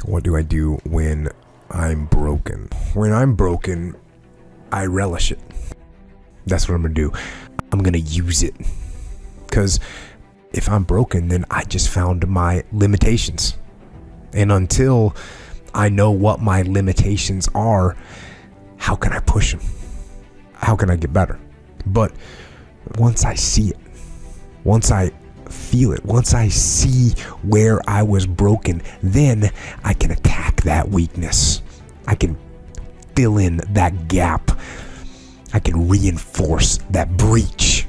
What do I do when I'm broken? When I'm broken, I relish it. That's what I'm going to do. I'm going to use it. Because if I'm broken, then I just found my limitations. And until I know what my limitations are, how can I push them? How can I get better? But once I see it, once I feel it, once I see where I was broken, then I can attack that weakness. I can fill in that gap. I can reinforce that breach.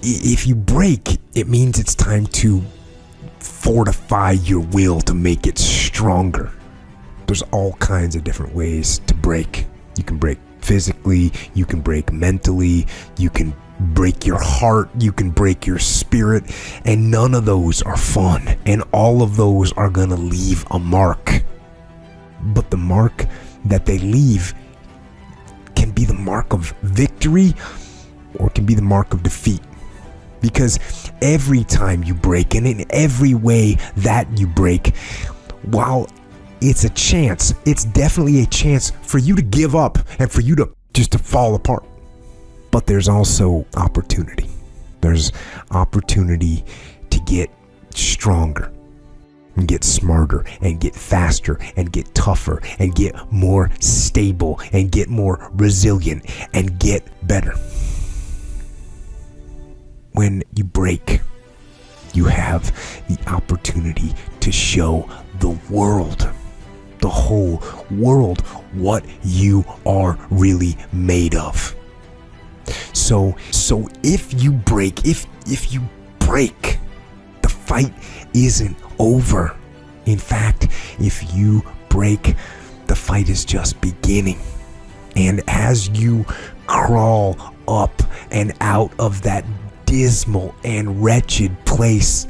If you break, it means it's time to fortify your will to make it stronger. There's all kinds of different ways to break. You can break physically, you can break mentally, you can break your heart, you can break your spirit, and none of those are fun, and all of those are gonna leave a mark. But the mark that they leave can be the mark of victory or it can be the mark of defeat. Because every time you break, and in every way that you break, while it's a chance, it's definitely a chance for you to give up and for you to just to fall apart. But there's also opportunity. There's opportunity to get stronger and get smarter and get faster and get tougher and get more stable and get more resilient and get better. When you break, you have the opportunity to show the world, the whole world, what you are really made of. So if you break, if you break, the fight isn't over. In fact, if you break, the fight is just beginning. And as you crawl up and out of that dismal and wretched place,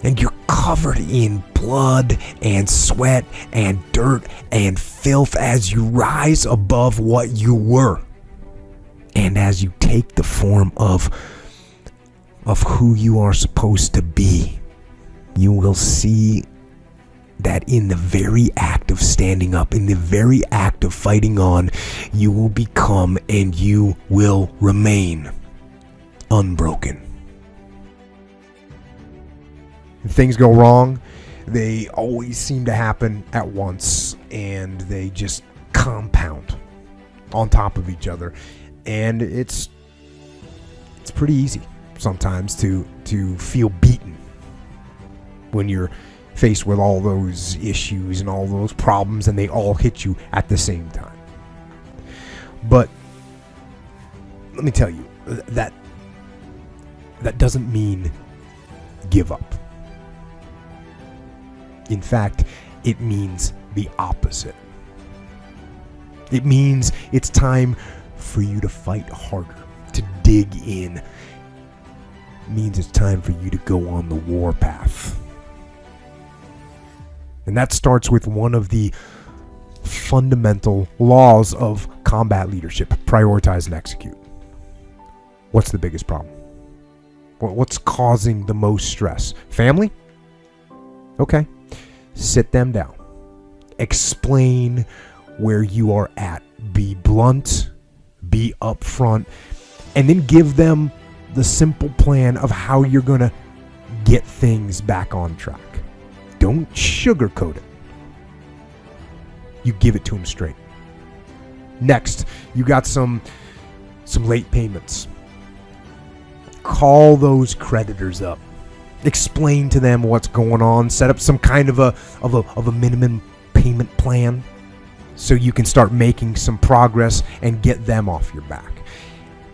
and you're covered in blood and sweat and dirt and filth as you rise above what you were. And as you take the form of who you are supposed to be, you will see that in the very act of standing up, in the very act of fighting on, you will become and you will remain unbroken. If things go wrong, they always seem to happen at once, and they just compound on top of each other. And it's pretty easy sometimes to feel beaten when you're faced with all those issues and all those problems, and they all hit you at the same time. But let me tell you, that doesn't mean give up. In fact, it means the opposite. It means it's time for you to fight harder, to dig in. It means it's time for you to go on the warpath. And that starts with one of the fundamental laws of combat leadership: prioritize and execute. What's the biggest problem? What's causing the most stress? Family? Okay. Sit them down. Explain where you are at. Be blunt. Be upfront. And then give them the simple plan of how you're going to get things back on track. Don't sugarcoat it. You give it to them straight. Next, you got some late payments. Call those creditors up. Explain to them what's going on. Set up some kind of a minimum payment plan so you can start making some progress and get them off your back.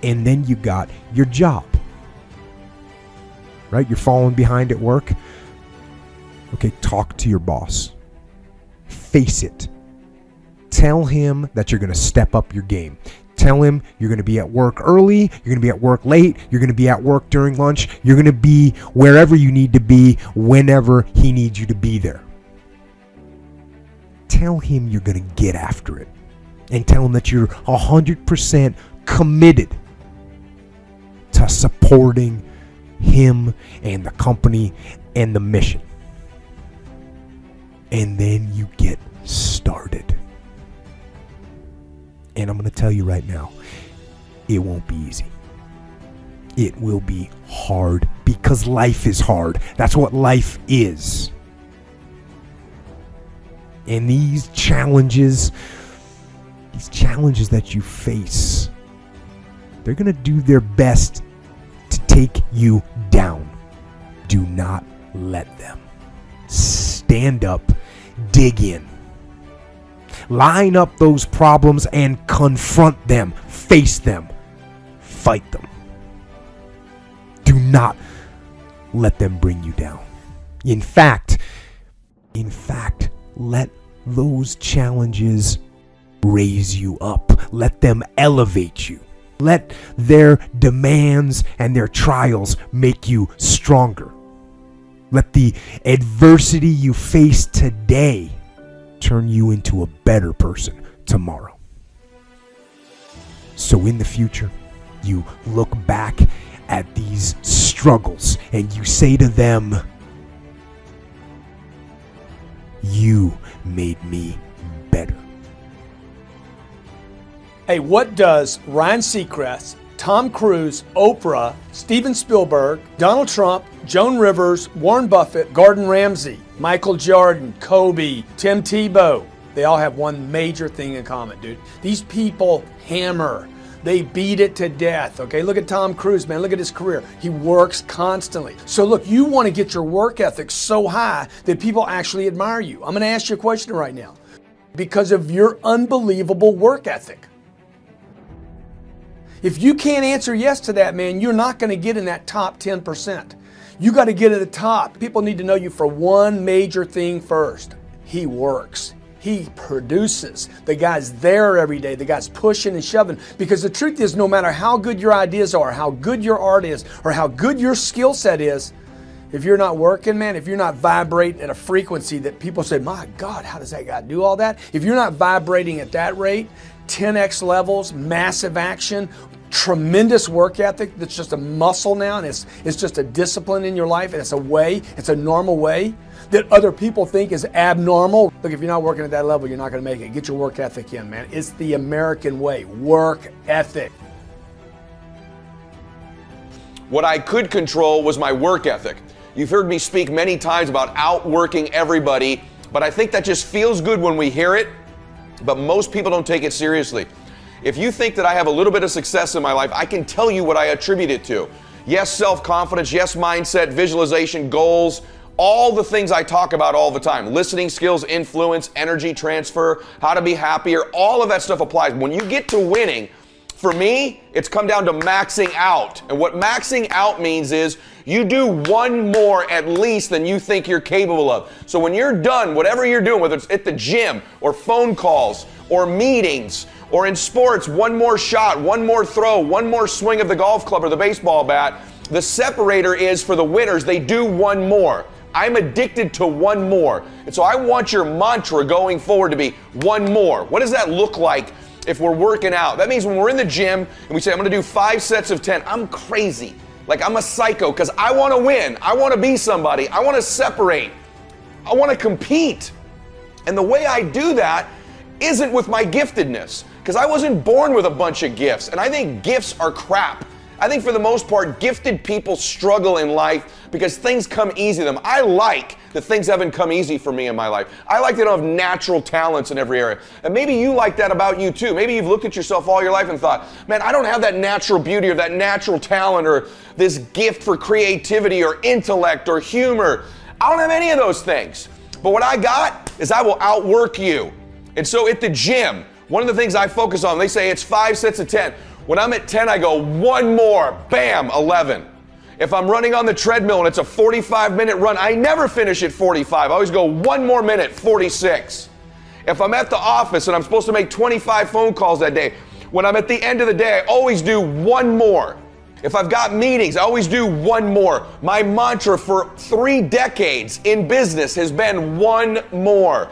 And then you got your job. Right? You're falling behind at work. Okay, talk to your boss. Face it. Tell him that you're going to step up your game. Tell him you're going to be at work early, you're going to be at work late, you're going to be at work during lunch, you're going to be wherever you need to be whenever he needs you to be there. Tell him you're going to get after it. And tell him that you're 100% committed to supporting him and the company and the mission. And then you get started. And I'm going to tell you right now, it won't be easy. It will be hard because life is hard. That's what life is. And these challenges that you face, they're going to do their best to take you down. Do not let them. Stand up, dig in. Line up those problems and confront them. Face them. Fight them. Do not let them bring you down. In fact, let those challenges raise you up. Let them elevate you. Let their demands and their trials make you stronger. Let the adversity you face today turn you into a better person tomorrow. So in the future, you look back at these struggles and you say to them, "You made me better." Hey, what does Ryan Seacrest, Tom Cruise, Oprah, Steven Spielberg, Donald Trump, Joan Rivers, Warren Buffett, Gordon Ramsay, Michael Jordan, Kobe, Tim Tebow, they all have one major thing in common, dude. These people hammer. They beat it to death, okay? Look at Tom Cruise, man. Look at his career. He works constantly. So look, you want to get your work ethic so high that people actually admire you. I'm going to ask you a question right now. Because of your unbelievable work ethic. If you can't answer yes to that, man, you're not going to get in that top 10%. You got to get at the top. People need to know you for one major thing first. He works. He produces. The guy's there every day. The guy's pushing and shoving. Because the truth is, no matter how good your ideas are, how good your art is, or how good your skill set is, if you're not working, man, if you're not vibrating at a frequency that people say, "My God, how does that guy do all that?" If you're not vibrating at that rate, 10x levels, massive action, tremendous work ethic that's just a muscle now, and it's just a discipline in your life, and it's a normal way that other people think is abnormal. Look, if you're not working at that level, you're not going to make it. Get your work ethic in, man. It's the American way. Work ethic. What I could control was my work ethic. You've heard me speak many times about outworking everybody, but I think that just feels good when we hear it, but most people don't take it seriously. If you think that I have a little bit of success in my life, I can tell you what I attribute it to. Yes, self-confidence, yes, mindset, visualization, goals, all the things I talk about all the time. Listening skills, influence, energy transfer, how to be happier, all of that stuff applies. When you get to winning, for me, it's come down to maxing out. And what maxing out means is you do one more at least than you think you're capable of. So when you're done, whatever you're doing, whether it's at the gym or phone calls or meetings or in sports, one more shot, one more throw, one more swing of the golf club or the baseball bat, the separator is for the winners, they do one more. I'm addicted to one more. And so I want your mantra going forward to be one more. What does that look like if we're working out? That means when we're in the gym and we say, I'm gonna do 5 sets of 10, I'm crazy. Like I'm a psycho because I wanna win. I wanna be somebody. I wanna separate. I wanna compete. And the way I do that isn't with my giftedness, because I wasn't born with a bunch of gifts. And I think gifts are crap. I think for the most part, gifted people struggle in life because things come easy to them. I like that things haven't come easy for me in my life. I like that I don't have natural talents in every area. And maybe you like that about you too. Maybe you've looked at yourself all your life and thought, man, I don't have that natural beauty or that natural talent or this gift for creativity or intellect or humor. I don't have any of those things. But what I got is I will outwork you. And so at the gym, one of the things I focus on, they say it's 5 sets of 10. When I'm at 10, I go one more, bam, 11. If I'm running on the treadmill and it's a 45-minute run, I never finish at 45. I always go one more minute, 46. If I'm at the office and I'm supposed to make 25 phone calls that day, when I'm at the end of the day, I always do one more. If I've got meetings, I always do one more. My mantra for 3 decades in business has been one more.